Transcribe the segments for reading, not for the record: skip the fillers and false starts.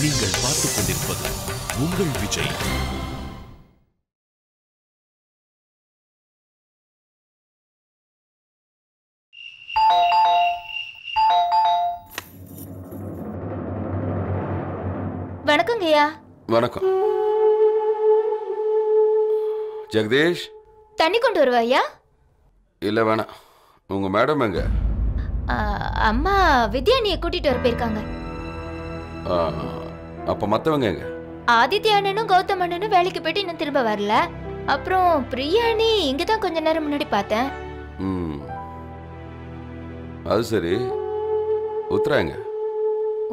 நீங்கள் பார்த்துக் கொண்டிருப்பது உங்கள் விஜய். வணக்கங்கய்யா. வணக்கம். ஜெகதீஷ், தண்ணி கொண்டு வருவாயா? இல்ல வேணாம். உங்க மேடம் எங்க? அம்மா வித்யானியை கூட்டிட்டு வர போயிருக்காங்க. அப்ப மத்தவங்க எங்க? ஆதித்ய அண்ணனும் கௌதம் அண்ணனும் வேலைக்கு போயிட்டு இன்னும் திரும்ப வரல. அப்புறம் பிரியாணி இங்கதான் கொஞ்ச நேரம் முன்னாடி பார்த்தேன். அது சரி. உத்ரா எங்க?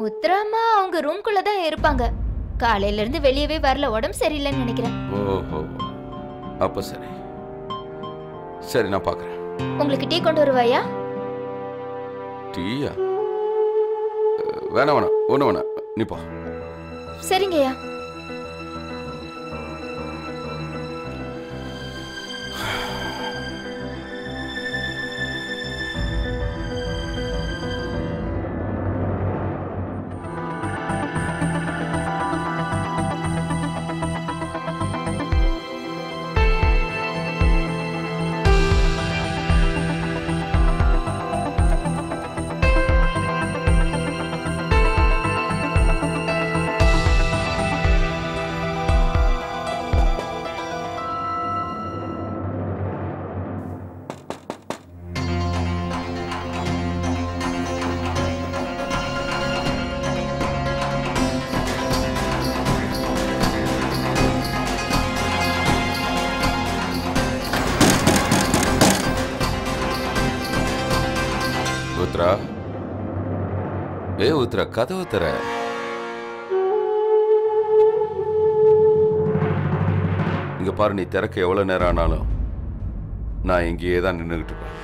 உத்ராமா அவங்க ரூம்குள்ள தான் இருப்பாங்க. காலையில இருந்து வெளியவே வரல, உடம்பு சரியில்லைன்னு நினைக்கிறேன். ஓஹோ, அப்ப சரி. சரி, நான் பாக்குறேன். உங்களுக்கு டீ கொண்டு வருவாயா? டீயா? வேணாம் வேணாம், ஒண்ணு வேணாம், நீ போ. சரிங்கய்யா. உத்ரா, உத்ரா, கதவை தர. இங்க பாரு, நீ திறக்க எவ்வளவு நேரம் ஆனாலும் நான் இங்கேயே தான் நின்றுகிட்டு இருப்பேன்.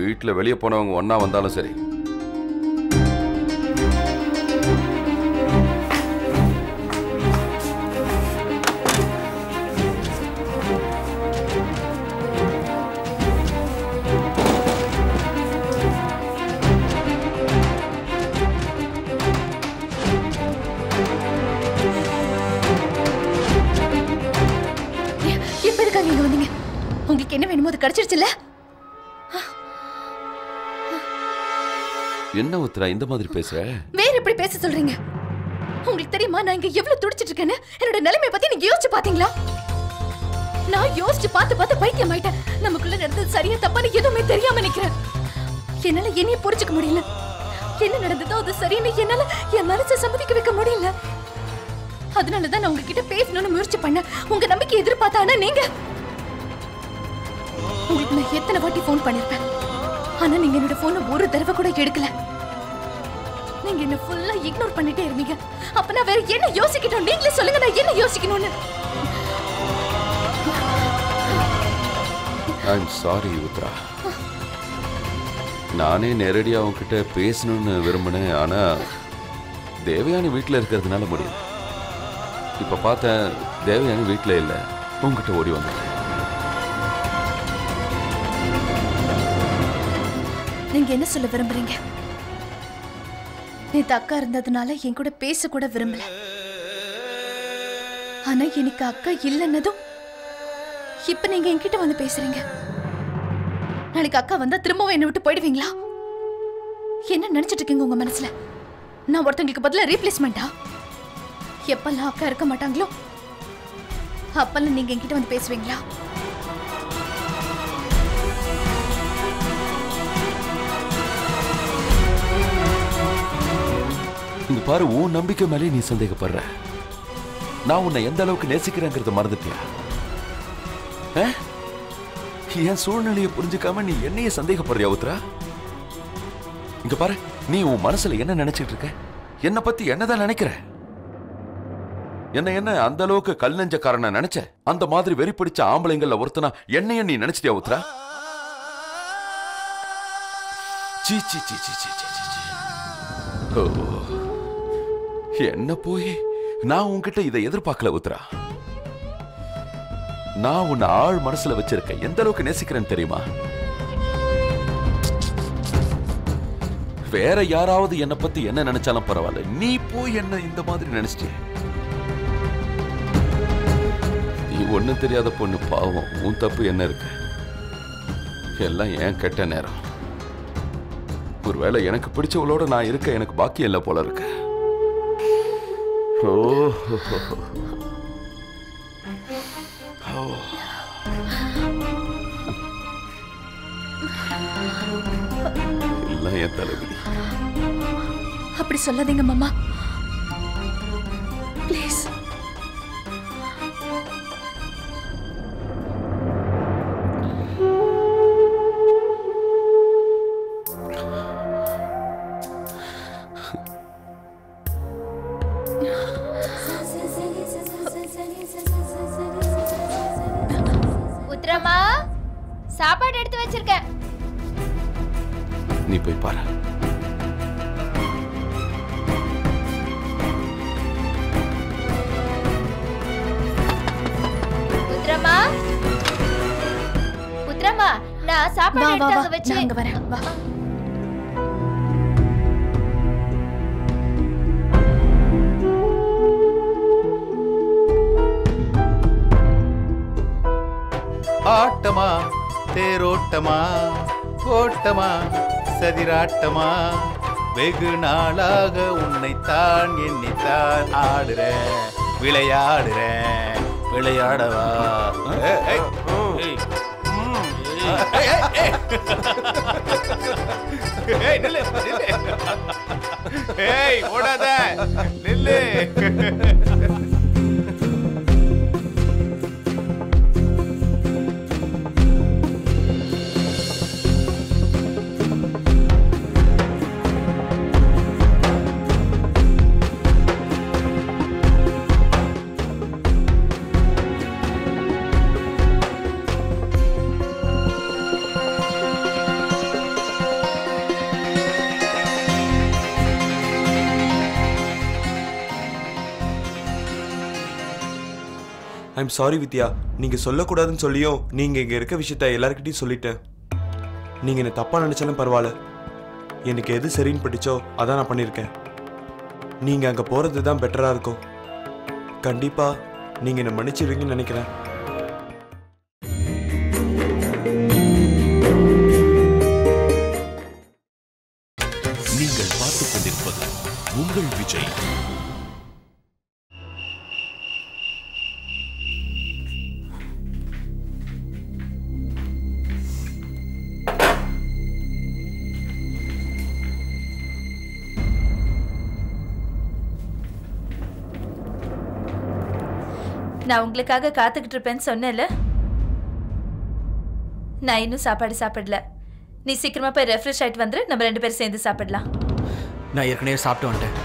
வீட்டுல வெளியே போனவங்க ஒன்னா வந்தாலும் சரி. உங்களுக்கு என்ன வேணுமோ அது கிடைச்சிருச்சுல? என்ன உத்ரா இந்த மாதிரி பேசுற? வேற எப்படி பேச சொல்றீங்க? உங்களுக்கு தெரியுமா நான் இங்க எவ்வளவு துடிச்சிட்டு இருக்கேன்னு? என்னோட நிலைமைய பத்தி நீங்க யோசிச்சு பாத்தீங்களா? நான் யோசிச்சு பார்த்து பைத்தியம் ஆயிட்டேன். நமக்குள்ள நடந்தது சரியா தப்பான்னு எதுவுமே தெரியாம நிக்கிறேன். என்னால என்னைய புரிஞ்சுக்க முடியல. என்ன நடந்ததோ அது சரின்னு என்னால என் மனசை சம்மதிக்க வைக்க முடியல. அதனாலதான் நான் உங்ககிட்ட பேசணும்னு முயற்சி பண்ணேன். உங்க நம்பிக்கை எதிர்பார்த்தானா நீங்க? உங்களுக்கு நான் எத்தனை வாட்டி போன் பண்ணிருப்பேன், ஆனா நீங்க என்னோட போனை ஒரு தடவை கூட எடுக்கல. நீங்க என்ன ஃபுல்லா இக்னோர் பண்ணிட்டே இருந்தீங்க. அப்ப நான் வேற என்ன யோசிக்கணும்? நீங்களே சொல்லுங்க, நான் என்ன யோசிக்கணும்னு. I'm sorry Uthra. நானே நேரடியா உன்கிட்ட பேசணும்னு விரும்பினேன். ஆனா தேவயானி வீட்டுல இருக்கிறதுனால முடியும். இப்ப பார்த்தேன் தேவயானி வீட்டுல இல்ல, உன்கிட்ட ஓடி வந்தேன். நீங்க என்ன சொல்ல விரும்புறீங்க? நேத்து அக்கா இருந்ததுனால என் கூட பேச கூட விரும்பல. ஆனா எனக்கு அக்கா இல்லைன்னதும் இப்ப நீங்க என்கிட்ட வந்து பேசுறீங்க. நாளைக்கு அக்கா வந்தா திரும்பவும் என்னை விட்டு போயிடுவீங்களா? என்ன நினைச்சிட்டு இருக்கீங்க உங்க மனசுல? நான் ஒருத்தங்களுக்கு பதிலா ரீப்ளேஸ்மெண்டா? எப்பெல்லாம் அக்கா இருக்க மாட்டாங்களோ அப்பெல்லாம் நீங்க என்கிட்ட வந்து பேசுவீங்களா? இங்க பாரு, உன் நம்பிக்கை மேலே நீ சந்தேகப்படுற. நான் உன்னை எந்த அளவுக்கு நேசிக்கிறேங்கிறத மறந்துட்டியா? என் சூழ்நிலையை புரிஞ்சுக்காம நீ என்னைய சந்தேகப்படுறியா உத்ரா? இங்க பாரு, நீ உன் மனசுல என்ன நினைச்சிட்டு இருக்க? என்ன பத்தி என்னதான் நினைக்கிற? என்ன அந்த அளவுக்கு கல் நெஞ்சக்காரன நினைச்ச? அந்த மாதிரி வெறி பிடிச்ச ஆம்பளைங்கள்ல ஒருத்தனா என்னைய நீ நினைச்சிட்டியா உத்ரா? சீ சீ சீ சீ சீ சீ. ஓ, என்ன போய் நான் உன்கிட்ட இதை எதிர்பார்க்கல உத்ரா. நான் உன்னை ஆழ் மனசுல வச்சிருக்கேன். எந்த அளவுக்கு நேசிக்கிறேன்னு தெரியுமா? வேற யாராவது என்னை பத்தி என்ன நினைச்சாலும் பரவாயில்ல, நீ போய் என்ன இந்த மாதிரி நினைச்சிட்டிய. நீ ஒண்ணும் தெரியாத பொண்ணு, பாவம். உன் தப்பு என்ன இருக்கு? எல்லாம் ஏன் கெட்ட நேரம். ஒருவேளை எனக்கு பிடிச்சவளோட நான் இருக்க எனக்கு பாக்கியம் இல்லை போல இருக்கு. ஓ எல்லாம் என் தலைவிதி. அப்படி சொல்லாதீங்க மாமா, ப்ளீஸ். உத்ரமா, சாப்பாடு எடுத்து வச்சிருக்கேன். நீ போய் பாரு. உத்ரமா, உத்ரமா, நான் சாப்பாடு எடுத்து அங்க வச்சு அங்க வரேன். வா. ஆட்டமா தேரோட்டமா ஓட்டமா சதிராட்டமா, வெகு நாளாக உன்னைத்தான் எண்ணித்தான் ஆடுறேன் விளையாடுறேன் விளையாடவா. ஓடாத நில்லு. ஐம் சாரி வித்யா, நீங்க சொல்லக்கூடாதுன்னு சொல்லியும் நீங்க இங்க இருக்க விஷயத்த எல்லார்கிட்டையும் சொல்லிட்டேன். நீங்க என்ன தப்பா நினைச்சாலும் பரவாயில்ல, எனக்கு எது சரின்னு பட்டுச்சோ அதான் நான் பண்ணியிருக்கேன். நீங்க அங்க போறது தான் பெட்டரா இருக்கும். கண்டிப்பா நீங்க என்ன மன்னிச்சிருவீங்கன்னு நினைக்கிறேன். நீங்கள் பார்த்துக் கொண்டிருப்பது உங்கள் விஜய். நான் உங்களுக்காக காத்துக்கிட்டு இருப்பேன்னு சொன்னேன்ல. நான் இன்னும் சாப்பாடு சாப்பிடல. நீ சீக்கிரமா போய் ரெஃப்ரெஷ் ஆயிட்டு வந்துரு, நம்ம 2 பேரும் சேர்ந்து சாப்பிடலாம். நான் ஏற்கனவே சாப்பிட்டு வந்துட்டேன்.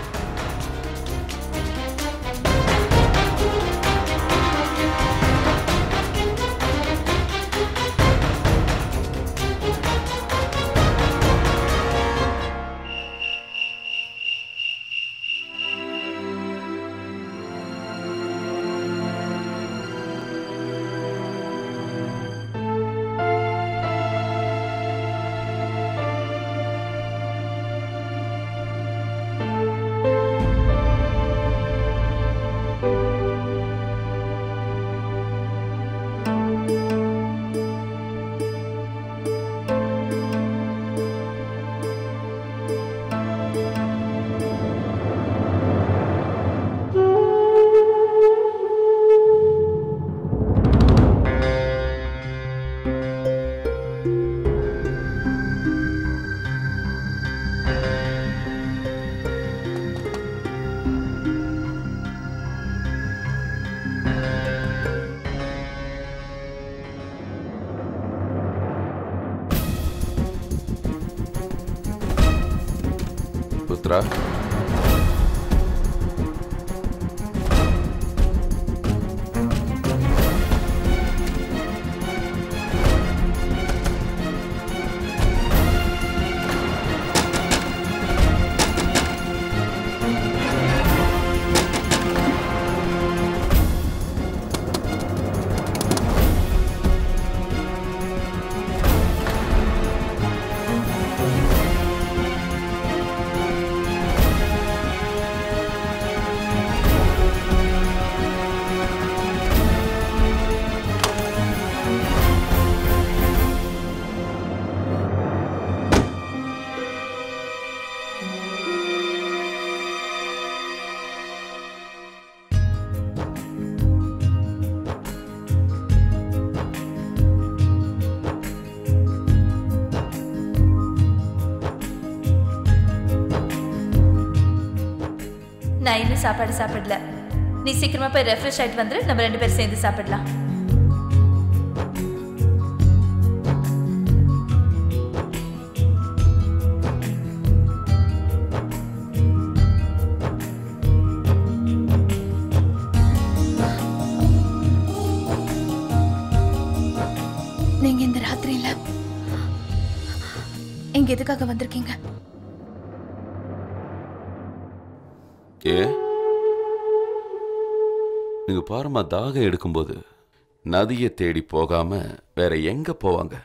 நான் இன்னும் சாப்பாடு சாப்பிடல. நீ சீக்கிரமா போய் ரெஃப்ரெஷ் ஆயிட்டு வந்துரு, நம்ம 2 பேரும் சேர்ந்து சாப்பிடலாம். நீங்க இந்த ராத்திரியில இங்க எதுக்காக வந்திருக்கீங்க? நீங்க பாருமா, தாகம் எடுக்கும்போது நதியை தேடி போகாம வேற எங்க போவாங்க?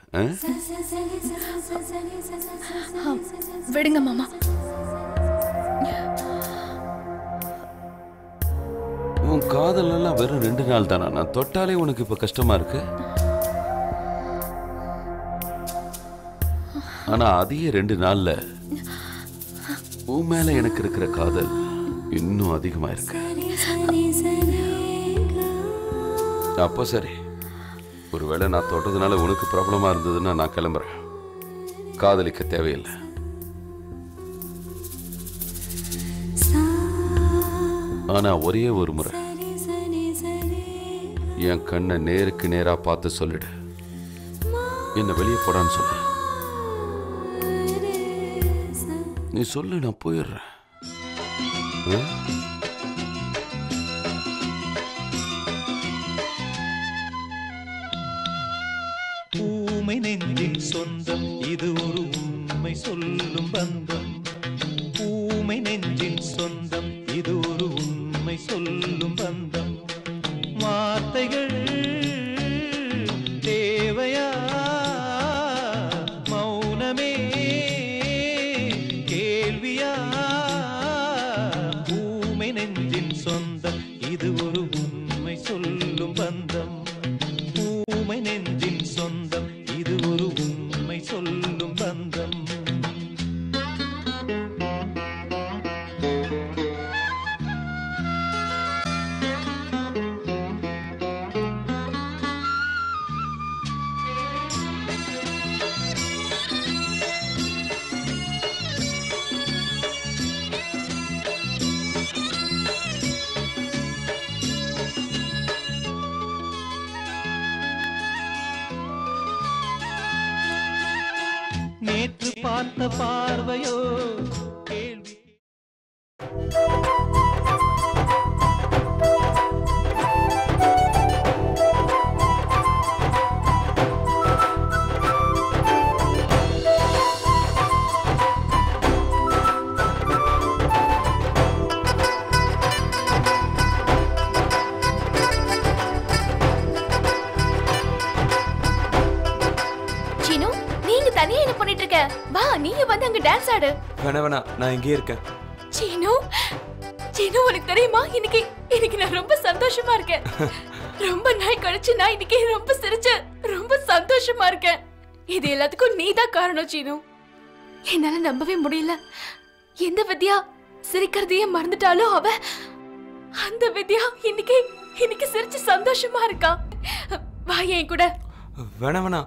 விடுங்க மாமா. உன் காதல் எல்லாம் வெறும் 2 நாள் தானா? நான் தொட்டாலே உனக்கு இப்ப கஷ்டமா இருக்கு. ஆனா அதையே 2 நாள்ல உன் மேல எனக்கு இருக்கிற காதல் இன்னும் அதிகமா இருக்கு. அப்ப சரி, ஒருவேளை நான் தொட்டதுனால உனக்கு ப்ராப்ளமா இருந்ததுன்னா நான் கிளம்புறேன். காதலிக்க தேவையில்லை. ஆனா ஒரே ஒரு முறை என் கண்ணை நேருக்கு நேரா பார்த்து சொல்லிடு, என்ன வெளியே போடான்னு சொல்லு. நீ சொல்லு, நான் போயிடுறேன். பூமை நெஞ்சின் சொந்தம், இது ஒரு உண்மை சொல்லும் பந்தம். பூமை நெஞ்சின் சொந்தம், இது ஒரு உண்மை சொல்லும் பந்தம். வார்த்தைகள் தேவையா, மௌனமே கேள்வியா? பூமை நெஞ்சின் சொந்தம், இது ஒரு உண்மை சொல்லும் பந்தம். பூமை நெஞ்சின் சொந்தம், இது ஒரு உண்மை சொல்லும் பந்தம். நேற்று பார்த்த பார்வையோ கேள்வி. சீனு, நீங்க தனியா என்ன பண்ணிட்டு இருக்க? வா, நீங்க வந்து அங்க டான்ஸ் ஆடு. வேணா நான் இங்கே இருக்கேன். சீனு, சீனு, உனக்கு தெரியுமா, இன்னைக்கு நான் ரொம்ப சந்தோஷமா இருக்கேன். ரொம்ப நாள் கழிச்சு நான் இன்னைக்கு ரொம்ப சிரிச்சேன். ரொம்ப சந்தோஷமா இருக்கேன். இது எல்லாத்துக்கும் நீதான் காரணம் சீனு. என்னால நம்பவே முடியல. எந்த வித்யா சிரிக்கிறதையே மறந்துட்டாலும் அந்த வித்யா இன்னைக்கு சிரிச்சு சந்தோஷமா இருக்கா. வா என் கூட. வேணா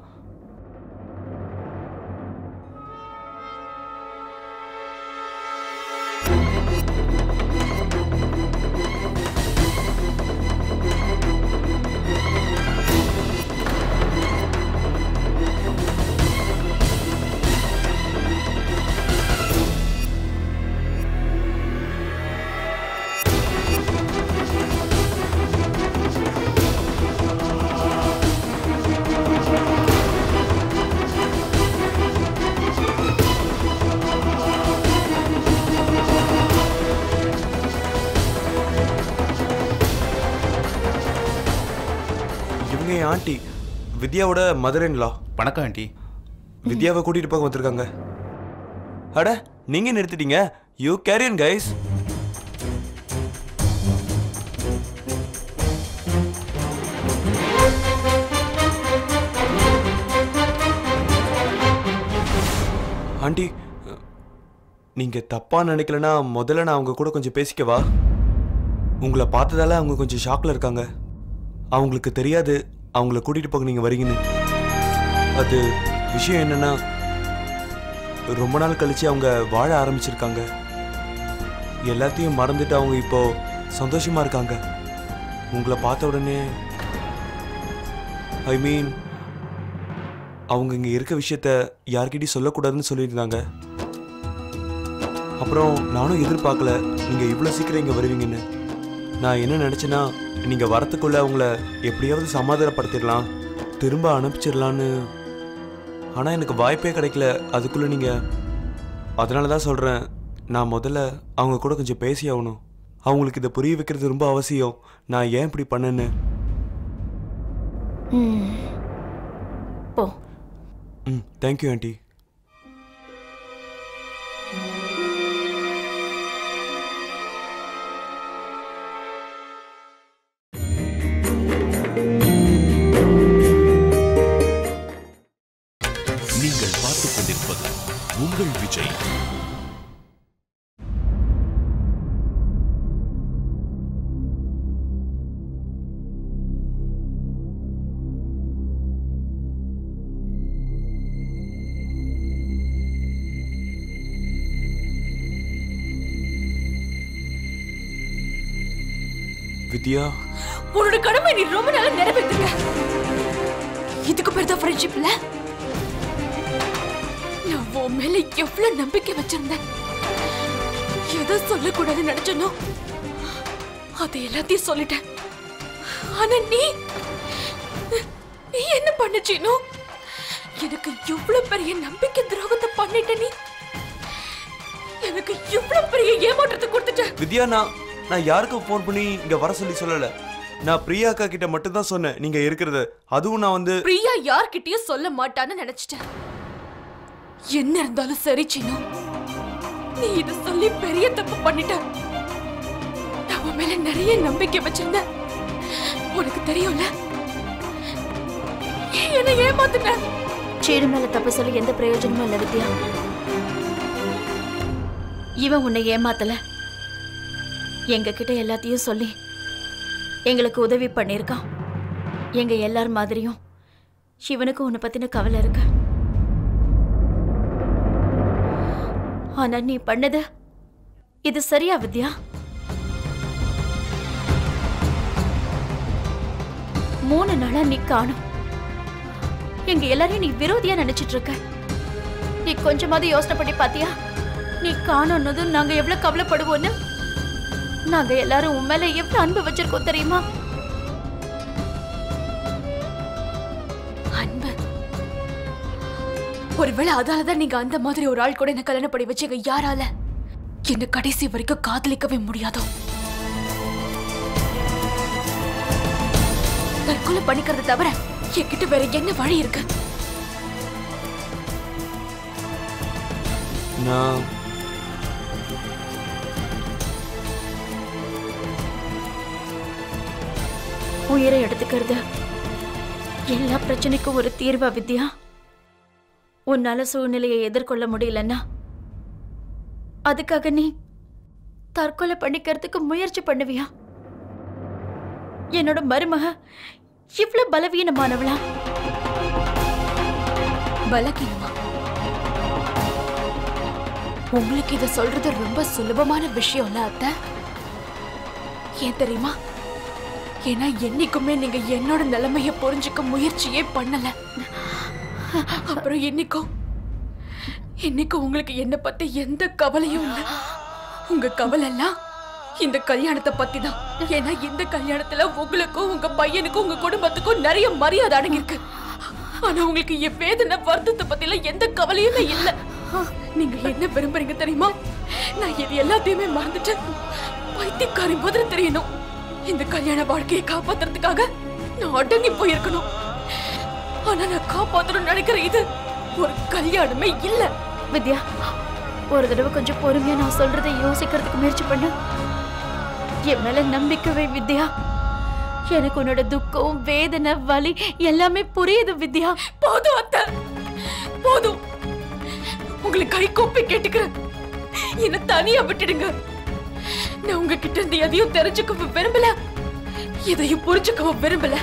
ஆண்டி, வித்யாவோட மதர் இன் லா. வணக்கம் ஆண்டி. வித்யாவை கூட்டிட்டு போக வந்திருக்காங்க. அட, நீங்க நிறுத்திட்டீங்க. You carry on guys. Aunty, நீங்க தப்பா நினைக்கலனா முதல்ல நான் அவங்க கூட கொஞ்சம் பேசிக்கவா? உங்களை பார்த்ததால அவங்க கொஞ்சம் ஷாக்ல இருக்காங்க. அவங்களுக்கு தெரியாது அவங்கள கூட்டிட்டு போக நீங்க வரீங்கன்னு. அது விஷயம் என்னன்னா, ரொம்ப நாள் கழிச்சு அவங்க வாழ ஆரம்பிச்சிருக்காங்க. எல்லாத்தையும் மறந்துட்டு அவங்க இப்போ சந்தோஷமா இருக்காங்க. உங்களை பார்த்த உடனே ஐ மீன் அவங்க இங்கே இருக்க விஷயத்த யார்கிட்டையும் சொல்லக்கூடாதுன்னு சொல்லியிருந்தாங்க. அப்புறம் நானும் எதிர்பார்க்கல நீங்கள் இவ்வளோ சீக்கிரம் இங்கே வருவீங்கன்னு. நான் என்ன நினச்சேன்னா நீங்கள் வரத்துக்குள்ளே அவங்கள எப்படியாவது சமாதானப்படுத்திடலாம், திரும்ப அனுப்பிச்சிடலான்னு. ஆனால் எனக்கு வாய்ப்பே கிடைக்கல அதுக்குள்ளே நீங்கள். அதனால தான் சொல்கிறேன், நான் முதல்ல அவங்க கூட கொஞ்சம் பேசி ஆகணும். அவங்களுக்கு இதை புரிய வைக்கிறது ரொம்ப அவசியம், நான் ஏன் இப்படி பண்ணேன்னு. போ. Thank you aunty. நீங்கள் பார்த்துக் கொண்டிருப்பது உங்கள் விஜய். வித்யா, உன்னோட கடமை நீ ரொம்ப நாளா நிறைவேற்றுங்க. இதுக்கு பேர் தான் ஃப்ரெண்ட்ஷிப் இல்ல? நான் உன் மேல எவ்வளவு நம்பிக்கை வச்சிருந்தேன். எதை சொல்லக்கூடாதுன்னு நினைச்சனோ அது எல்லாத்தையும் சொல்லிட்டேன். ஆனா நீ என்ன பண்ணுச்சீனோ? எனக்கு எவ்வளவு பெரிய நம்பிக்கை துரோகத்தை பண்ணிட்ட நீ. எனக்கு எவ்வளவு பெரிய ஏமாற்றத்தை கொடுத்துட்ட. வித்யா, நான் யாருக்கும் ஃபோன் பண்ணி இங்க வர சொல்லல. நான் பிரியா அக்கா கிட்ட மட்டும் தான் சொன்னேன் நீங்க இருக்கிறது. அதுவும் நான் பிரியா யார்கிட்டயும் சொல்ல மாட்டான்னு நினைச்சிட்டேன். என்ன இருந்தாலும் சரி சீனு, நீ இத சொல்லி பெரிய தப்பு பண்ணிட்ட. நம்ம மேல நிறைய நம்பிக்கை வச்சிருந்த. உனக்கு தெரியும்ல, என்ன ஏமாத்துன. சீனு மேல தப்பு சொல்லி எந்த பிரயோஜனமும் இல்ல வித்யா. இவன் உன்னை ஏமாத்தல, எங்க கிட்ட எல்லாத்தையும் சொல்லி எங்களுக்கு உதவி பண்ணிருக்கான். எங்க எல்லார் மாதிரியும் சிவனுக்கு உன்னை பத்தின கவலை இருக்கு. ஆனா நீ பண்ணது இது சரியா வித்யா? 3 நாளா நீ காணும். எங்க எல்லாரையும் நீ விரோதியா நினைச்சிட்டு இருக்க. நீ கொஞ்சமாவது யோசனை பண்ணி பாத்தியா? நீ காணும்னதும் நாங்க எவ்வளவு கவலைப்படுவோன்னு. நாங்க எல்லாரும் உன் மேல எவ்வளவு அன்பு வச்சிருக்கோம் தெரியுமா? அன்பு? ஒருவேளை அதாலதான் நீங்க அந்த மாதிரி ஒரு ஆள் கூட என்ன கல்யாணம் பண்ணி வச்சீங்க. யாரால என்ன கடைசி வரைக்கும் காதலிக்கவே முடியாதோ? தற்கொலை பண்ணிக்கிறது தவிர என்கிட்ட வேற என்ன வழி இருக்கு? நான் உயிரை எடுத்துக்கிறது எல்லா பிரச்சனைக்கும் ஒரு தீர்வா வித்யா? உன்னால சூழ்நிலையை எதிர்கொள்ள முடியலன்னா அதுக்காக நீ தற்கொலை பண்ணிக்கிறதுக்கு முயற்சி பண்ணுவியா? என்னோட மருமக இவ்வளவு பலவீனமானவளா? பலகீனமா? உங்களுக்கு இத சொல்றது ரொம்ப சுலபமான விஷயம் இல்ல அத்தை. ஏன் தெரியுமா? ஏன்னா என்னைக்குமே நீங்க என்னோட நிலைமைய புரிஞ்சுக்க முயற்சியே பண்ணல. அப்புறம் என்னைக்கும் உங்களுக்கு என்ன பத்தி எந்த கவலையும் இல்ல. உங்க கவலை எல்லாம் இந்த கல்யாணத்தை பத்தி தான். ஏன்னா இந்த கல்யாணத்துல உங்களுக்கும் உங்க பையனுக்கும் உங்க குடும்பத்துக்கும் நிறைய மரியாதை அடங்கியிருக்கு. ஆனா உங்களுக்கு என் வேதனை வருத்தத்தை பத்தில எந்த கவலையுமே இல்ல. நீங்க என்ன விரும்புறீங்க தெரியுமா? நான் இது எல்லாத்தையுமே மறந்துட்டு பைத்தியக்காரி மாதிரி தெரியணும். இந்த கல்யாண வாழ்க்கையை காப்பாத்துறதுக்காக நான் அடங்கி போயிருக்கணும். ஆனா நான் காப்பாத்தணும்னு நினைக்கிற இது ஒரு கல்யாணமே இல்ல. வித்யா, ஒரு தடவை கொஞ்சம் பொறுமையா நான் சொல்றதை யோசிக்கிறதுக்கு முயற்சி பண்ணு. என் மேல நம்பிக்கை வித்யா. எனக்கு உன்னோட துக்கம், வேதனை, வலி எல்லாமே புரியுது வித்யா. போதும் அத்தை, போதும். உங்களுக்கு கை கூப்பி கேட்டுக்கிறேன், என்ன தனியா விட்டுடுங்க. நான் உங்ககிட்ட இருந்து எதையும் தெரிஞ்சுக்கவும் விரும்பல, எதையும் புரிஞ்சுக்கவும் விரும்பல.